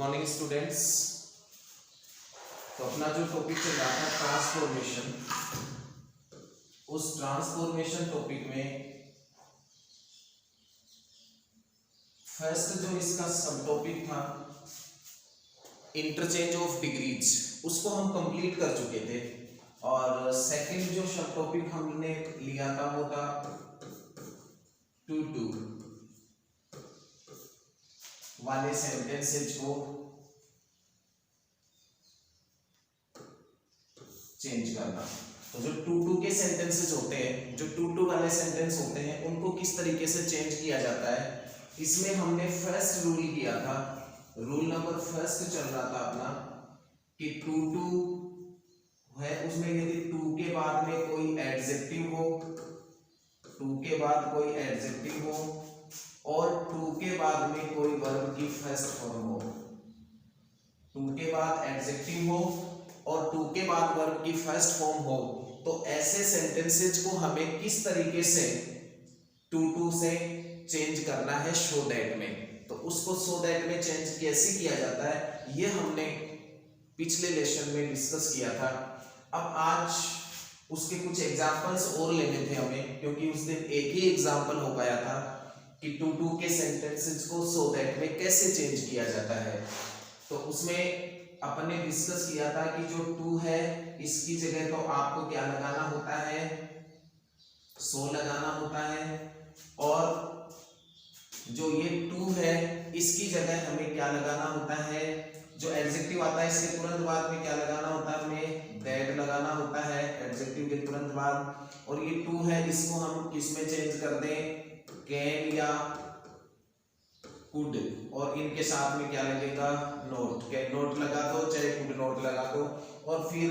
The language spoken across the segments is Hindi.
Morning students. तो अपना जो टॉपिक चल रहा था ट्रांसफॉर्मेशन, उस ट्रांसफॉर्मेशन टॉपिक में फर्स्ट जो इसका सब टॉपिक था इंटरचेंज ऑफ डिग्रीज, उसको हम कंप्लीट कर चुके थे। और सेकंड जो सब टॉपिक हमने लिया था वो था टू टू वाले सेंटेंसेज को चेंज करना। तो जो टू टू के सेंटेंसेस होते हैं, जो टू टू वाले सेंटेंस होते हैं, उनको किस तरीके से चेंज किया जाता है, इसमें हमने फर्स्ट रूल किया था। रूल नंबर फर्स्ट चल रहा था अपना कि टू टू है, उसमें यदि टू के बाद में कोई एडजेक्टिव हो, टू के बाद कोई एडजेक्टिव हो और टू के बाद में कोई वर्ब की फर्स्ट फॉर्म हो, टू के बाद एडजेक्टिव हो और टू के बाद वर्ब की फर्स्ट फॉर्म हो, तो ऐसे सेंटेंसेज को हमें किस तरीके से टू टू से चेंज करना है शो दैट में। तो उसको शो दैट में चेंज कैसे किया जाता है, ये हमने पिछले लेसन में डिस्कस किया था। अब आज उसके कुछ एग्जांपल्स और लेने थे हमें, क्योंकि उस दिन एक ही एग्जांपल हो पाया था कि टू टू के सेंटेंसेस को शो दैट में कैसे चेंज किया जाता है। तो उसमें अपन ने डिस्कस किया था कि जो टू है इसकी जगह तो आपको क्या लगाना होता है, सो लगाना होता है, और जो ये टू है इसकी जगह हमें क्या लगाना होता है, जो एडजेक्टिव आता है इसके तुरंत बाद में क्या लगाना होता है, हमें दैट लगाना होता है एडजेक्टिव के तुरंत बाद। और ये टू है, इसको हम किसमें चेंज कर दें, कैन या कुड, और इनके साथ में क्या लगेगा, नोट। कैन नोट लगा दो चाहे कुड नोट लगा दो, और फिर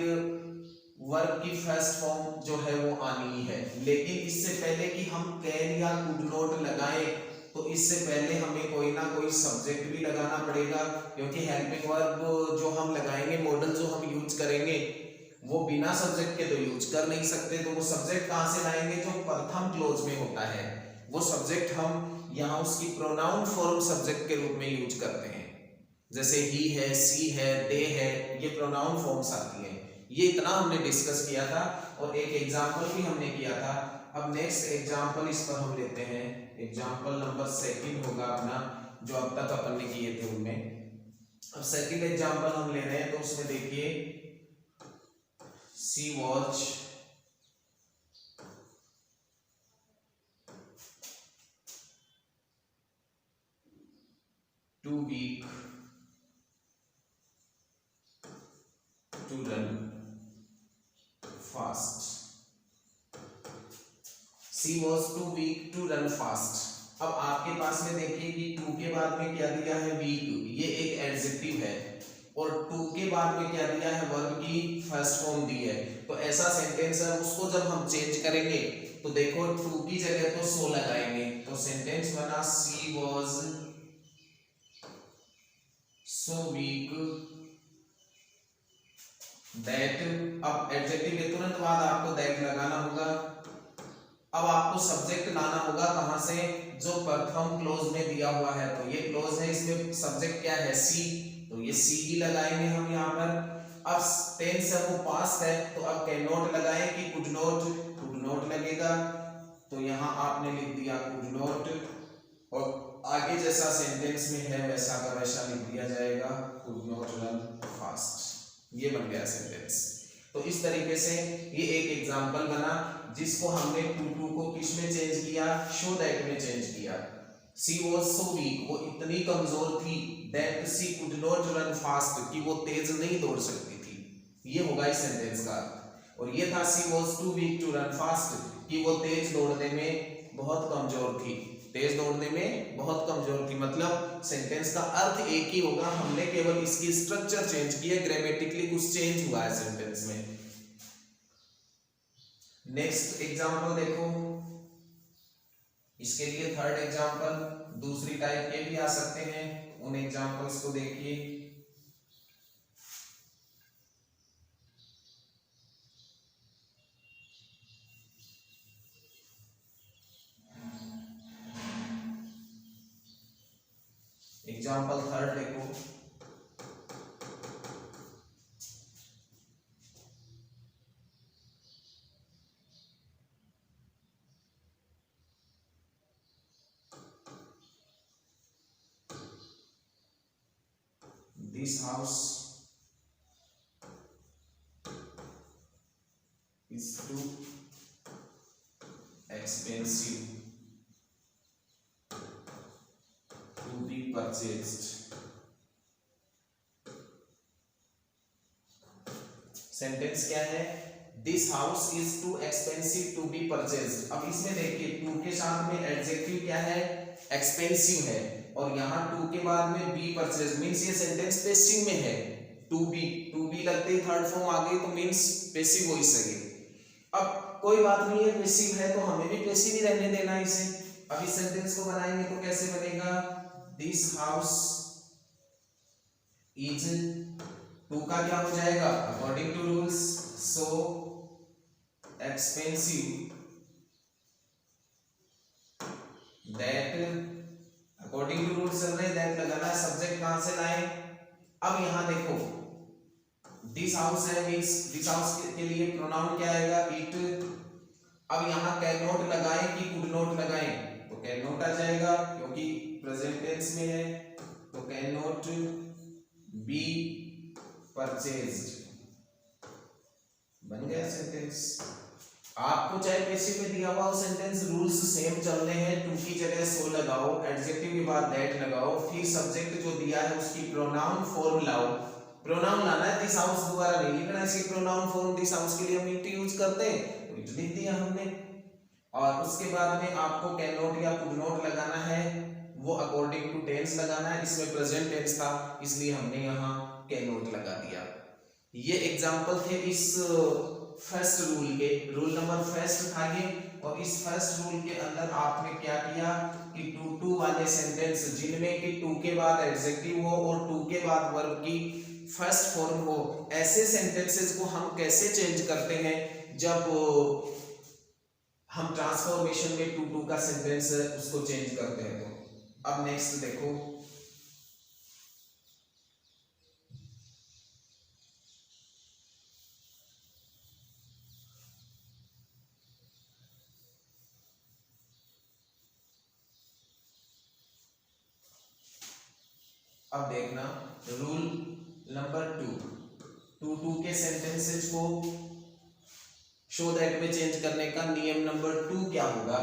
वर्ब की फर्स्ट फॉर्म जो है वो आनी है। लेकिन इससे पहले कि हम कैन या कुड नोट लगाएं, तो इससे पहले हमें कोई ना कोई सब्जेक्ट भी लगाना पड़ेगा, क्योंकि हेल्पिंग वर्ब जो हम लगाएंगे, मॉडल जो हम यूज करेंगे, वो बिना सब्जेक्ट के तो यूज कर नहीं सकते। तो वो सब्जेक्ट कहां से लाएंगे, जो प्रथम क्लोज में होता है, वो सब्जेक्ट हम यहाँ उसकी प्रोनाउन फॉर्म सब्जेक्ट के रूप में यूज करते हैं। जैसे ही है, सी है, दे है, ये प्रोनाउन फॉर्म्स आती हैं। ये इतना हमने डिस्कस किया था और एक एग्जांपल भी हमने किया था। अब नेक्स्ट एग्जांपल इस पर हम लेते हैं। एग्जांपल नंबर सेकंड होगा अपना, जो अब तक अपन ने किए थे उनमें। अब सेकंड एग्जांपल हम ले रहे हैं, तो उसमें देखिए सी watch too weak to run fast. She was too weak to run fast. अब आपके पास में देखिए कि टू के बाद में क्या दिया है, वीक, ये एक एडजेक्टिव है, और टू के बाद में क्या दिया है, वर्ब की फर्स्ट फॉर्म दी है। तो ऐसा सेंटेंस है, उसको जब हम चेंज करेंगे तो देखो टू की जगह तो सो लगाएंगे, तो सेंटेंस बना सी वॉज so weak that। अब एडजेक्टिव के तुरंत बाद आपको दैट लगाना होगा। अब आपको सब्जेक्ट लाना होगा कहां से, जो प्रथम क्लोज में दिया हुआ है। तो ये क्लोज है, इसमें सब्जेक्ट क्या है, सी, तो ये सी ही लगाएंगे हम यहाँ पर। अब टेंस है वो पास्ट है, तो अब कैन नॉट लगाएं कि कुड नॉट, कुड नॉट लगेगा, तो यहाँ आपने लिख दिया कुड नॉट, और आगे जैसा सेंटेंस में है वैसा का वैसा लिख दिया जाएगा, कुड नॉट रन फास्ट। ये बन गया सेंटेंस। तो इस तरीके से ये एक एग्जांपल बना, जिसको हमने टू टू को किस में चेंज किया, शो दैट में चेंज किया। सी वॉज सो वीक, वो इतनी कमजोर थी, that she could not run fast, कि वो तेज नहीं दौड़ सकती थी। ये होगा इस सेंटेंस का। और ये था she was too weak to run fast, कि वो तेज दौड़ने में बहुत कमजोर थी, तेज दौड़ने में बहुत कमजोर थी। मतलब सेंटेंस का अर्थ एक ही होगा, हमने केवल इसकी स्ट्रक्चर चेंज की है, ग्रामेटिकली कुछ चेंज हुआ है सेंटेंस में। नेक्स्ट एग्जांपल देखो, इसके लिए थर्ड एग्जांपल, दूसरी टाइप के भी आ सकते हैं, उन एग्जांपल्स को देखिए। एग्जांपल थर्ड देखो, this house is too expensive to be purchased. Sentence क्या है? This house is too expensive to be purchased. अब इसमें देखिए टू के साथ में एडजेक्टिव क्या है? एक्सपेंसिव है, और यहाँ टू के बाद में बी परचेज मींस ये सेंटेंस पैसिव में है। टू बी लगते ही थर्ड फॉर्म आ गई तो मींस पैसिव हो ही सके। अब कोई बात नहीं है, पैसिव है तो हमें भी पैसिव ही रहने देना है इसे। अब इस सेंटेंस को बनाएंगे तो कैसे बनेगा? दिस हाउस इज, टू का क्या हो जाएगा? According to rules so expensive that, according to rules चल रहे, दैट लगाना है, सब्जेक्ट कहां से लाए? अब यहां देखो दिस हाउस है मींस दिस हाउस के लिए प्रोनाउन क्या आएगा? इट। अब यहां कैन नॉट लगाएं कि कुड नॉट लगाएं? तो कैन नॉट आ जाएगा क्योंकि प्रेजेंट टेंस में है, तो कैन नॉट बी परचेज्ड, बन गया सेंटेंस। आपको चाहे पैसिव में दिया हुआ सेंटेंस रूल्स सेम चल रहे हैं, टू की जगह सो लगाओ, एडजेक्टिव के बाद दैट लगाओ, फिर सब्जेक्ट जो दिया है उसकी प्रोनाउन फॉर्म लाओ। प्रोनाउन लाना है, दिस हाउस दोबारा नहीं लिखना है, इसकी प्रोनाउन फॉर्म दिस हाउस के लिए हम इट यूज करते हैं तो इट लिख दिया हमने। और उसके बाद में आपको कैन नॉट या कुड नॉट लगाना है, वो अकॉर्डिंग टू टेंस लगाना है। इसमें प्रेजेंट टेंस था इसलिए हमने यहाँ कैन नॉट लगा दिया। ये एग्जांपल थे इस फर्स्ट रूल के, रूल नंबर फर्स्ट था ये। और इस फर्स्ट रूल के अंदर आपने क्या किया कि टू वाले सेंटेंस जिनमें कि टू के बाद एडजेक्टिव हो और टू के बाद वर्ब की फर्स्ट फॉर्म हो, ऐसे सेंटेंसेस को हम कैसे चेंज करते हैं जब हम ट्रांसफॉर्मेशन में टू का सेंटेंस उसको चेंज करते हैं। तो अब नेक्स्ट देखो, अब देखना रूल नंबर टू के सेंटेंसेस को शो दैट में चेंज करने का नियम नंबर 2 क्या होगा?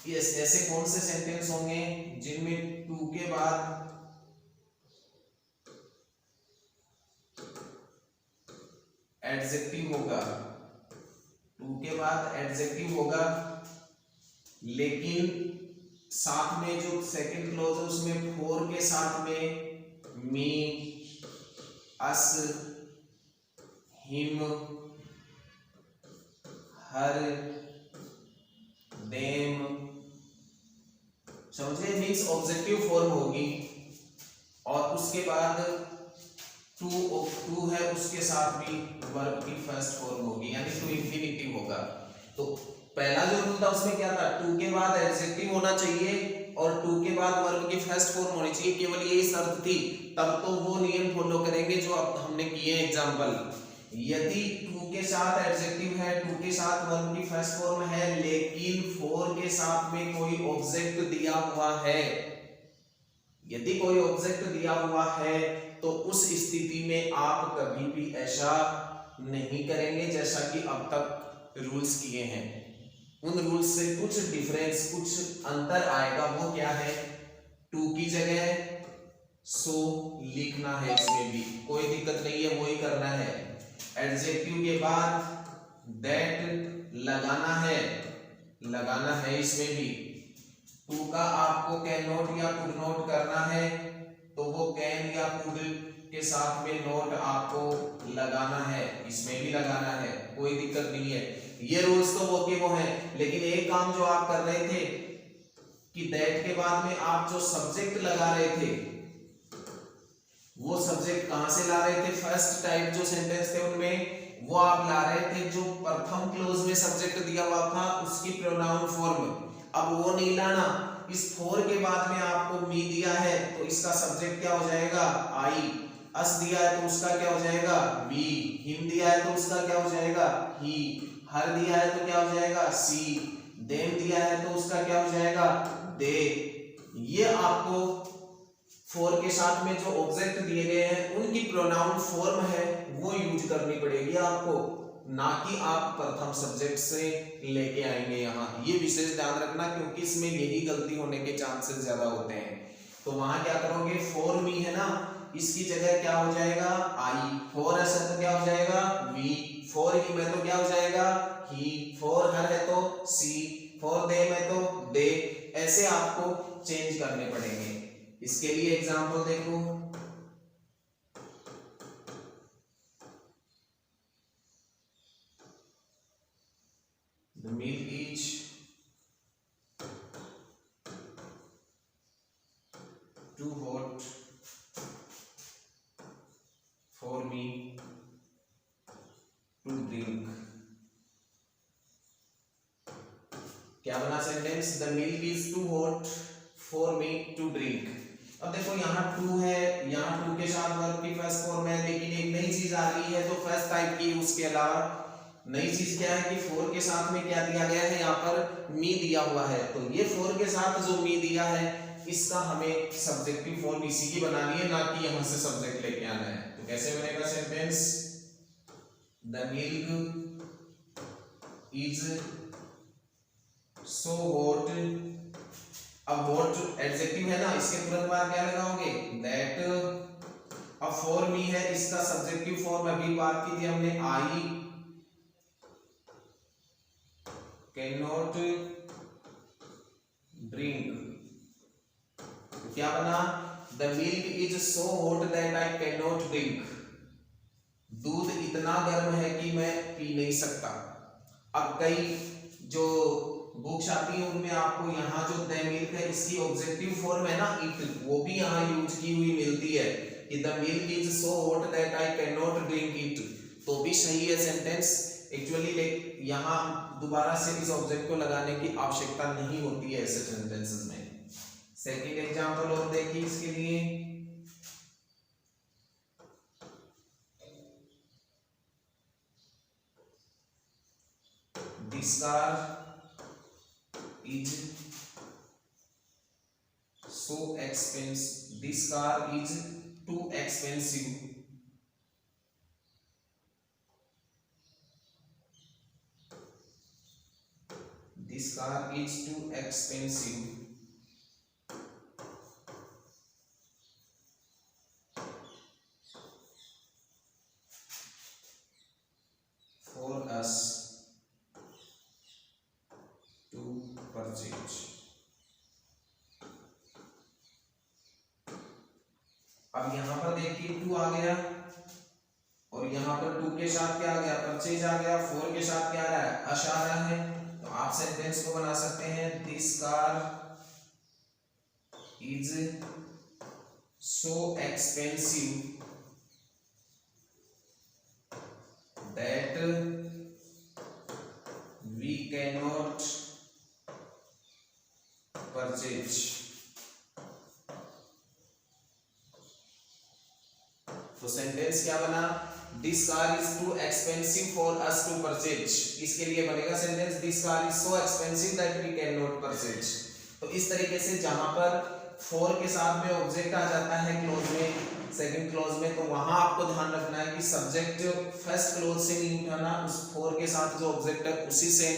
यस, ऐसे कौन से सेंटेंस होंगे जिनमें टू के बाद एडजेक्टिव होगा, टू के बाद एडजेक्टिव होगा, लेकिन साथ में जो सेकंड क्लॉज है उसमें फोर के साथ में मी, अस, हिम, हर, देम, समझे? मीन्स ऑब्जेक्टिव फॉर्म होगी। और उसके बाद टू है उसके साथ भी वर्ब की फर्स्ट फॉर्म होगी, यानी टू इंफिनिटिव होगा। तो पहला जो रूल था उसमें क्या था? टू के बाद एडजेक्टिव होना चाहिए और टू के बाद वर्ब की फर्स्ट फॉर्म होनी चाहिए, केवल यही शर्त थी। तब तो वो नियम फॉलो करेंगे जो अब हमने किए एग्जांपल। यदि टू के साथ एडजेक्टिव है, टू के साथ वर्ब की फर्स्ट फॉर्म है, लेकिन फोर के साथ में कोई ऑब्जेक्ट दिया हुआ है, यदि कोई ऑब्जेक्ट दिया हुआ है तो उस स्थिति में आप कभी भी ऐसा नहीं करेंगे जैसा कि अब तक रूल्स किए हैं। उन रूल्स से कुछ डिफरेंस, कुछ अंतर आएगा। वो क्या है? टू की जगह सो लिखना है, इसमें भी कोई दिक्कत नहीं है, वही करना है। एडजेक्टिव के बाद दैट लगाना है इसमें भी। टू का आपको कैन नॉट या कुड नॉट करना है तो वो कैन या कुड के साथ में नॉट आपको लगाना है, इसमें भी लगाना है, कोई दिक्कत नहीं है। ये रूल्स तो वो के वो हैं, लेकिन एक काम जो आप कर रहे थे कि दैट के बाद में आप जो सब्जेक्ट लगा रहे थे, वो सब्जेक्ट कहां से ला रहे थे? फर्स्ट टाइप जो सेंटेंस थे उनमें वो आप ला रहे थे जो प्रथम क्लोज में सब्जेक्ट दिया हुआ था उसकी प्रोनाउन फॉर्म। अब वो नहीं लाना। इस फोर के बाद में आपको मी दिया है तो इसका सब्जेक्ट क्या हो जाएगा? आई। अस दिया है तो उसका क्या हो जाएगा? वी। हिम दिया है तो उसका क्या हो जाएगा? ही। हर दिया है तो क्या हो जाएगा? सी। देम दिया है तो उसका क्या हो जाएगा? दे। ये आपको फोर के साथ में जो ऑब्जेक्ट दिए गए हैं उनकी प्रोनाउन फॉर्म है वो यूज करनी पड़ेगी आपको, ना कि आप प्रथम सब्जेक्ट से लेके आएंगे यहाँ। ये विशेष ध्यान रखना क्योंकि इसमें यही गलती होने के चांसेस ज्यादा होते हैं। तो वहां क्या करोगे, फॉर मी है ना, इसकी जगह क्या हो जाएगा आई, फॉर अस तो क्या हो जाएगा वी, फॉर ही में तो क्या हो जाएगा ही, फॉर हर है तो सी, फॉर दे में तो दे। ऐसे आपको चेंज करने पड़ेंगे। इसके लिए एग्जांपल देखो, the milk is too hot for me to drink. क्या बना sentence, the milk is too hot for me to drink. अब देखो यहाँ टू है, यहाँ टू के साथ वर्ब की फर्स्ट फॉर्म है, लेकिन एक नई चीज आ रही है जो फर्स्ट टाइप की। उसके अलावा नई चीज क्या है कि फोर के साथ में क्या दिया गया है, यहाँ पर मी दिया हुआ है। तो ये फोर के साथ जो मी दिया है इसका हमें सब्जेक्टिव फॉर्म इसी की बनानी है, ना कि यहाँ से सब्जेक्ट लेके आना है। तो कैसे बनेगा sentence, the milk is so hot. अब हॉट एडजेक्टिव है ना, इसके तुरंत बाद क्या लगाओगे दैट। अब फॉर मी है, इसका सब्जेक्टिव फॉर्म अभी बात की थी हमने, आई कैन नॉट ड्रिंक। तो क्या बना, the milk is so hot that I can not drink. दूध इतना गर्म है कि मैं पी नहीं सकता। अब कई जो बुक्स आती है उनमें आपको यहाँ जो द मिल्क है इसकी ऑब्जेक्टिव फॉर्म है ना इट, वो भी यहाँ यूज की हुई मिलती है कि the milk is so hot that I can not drink it. तो भी सही है सेंटेंस एक्चुअली, यहाँ दोबारा से इस ऑब्जेक्ट को लगाने की आवश्यकता नहीं होती है ऐसे सेंटेंसेस में। सेकंड एग्जांपल और देखिए इसके लिए, this car is so expensive, this car is too expensive। this car is too expensive for us to purchase। अब यहां पर देखिए टू आ गया और यहां पर टू के साथ क्या आ गया, परचेज आ गया, फोर के साथ क्या आ रहा है, अश आ रहा है। तो आप सेंटेंस को बना सकते हैं, this car is so expensive that we can not purchase. तो सेंटेंस क्या बना, this car is too expensive for us to purchase. इसके लिए बनेगा sentence, this car is so expensive that we can not purchase. तो इस तरीके से जहां पर फॉर के साथ में ऑब्जेक्ट आ जाता है क्लोज में, सेकंड क्लोज में, तो वहां आपको ध्यान रखना है कि सब्जेक्ट फर्स्ट क्लोज से नहीं उठाना, उस फॉर के साथ जो ऑब्जेक्ट है उसी से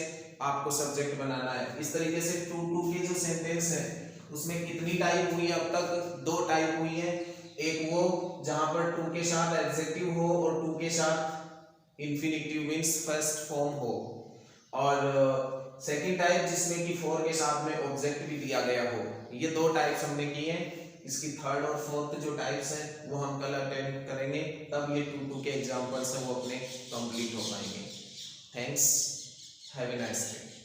आपको सब्जेक्ट बनाना है। इस तरीके से टू टू के जो सेंटेंस है उसमें कितनी टाइप हुई है अब तक, दो टाइप हुई है। एक वो जहां पर टू के साथ एडजेक्टिव हो और टू के साथ इंफिनिटिव मींस फर्स्ट फॉर्म हो, और सेकंड टाइप जिसमें कि फोर के साथ में ऑब्जेक्ट भी दिया गया हो। ये दो टाइप्स हमने की हैं। इसकी थर्ड और फोर्थ जो टाइप्स हैं वो हम कल अटेंड करेंगे, तब ये टू टू के एग्जांपल्स हैं वो अपने कंप्लीट हो पाएंगे। Thanks, have a nice day.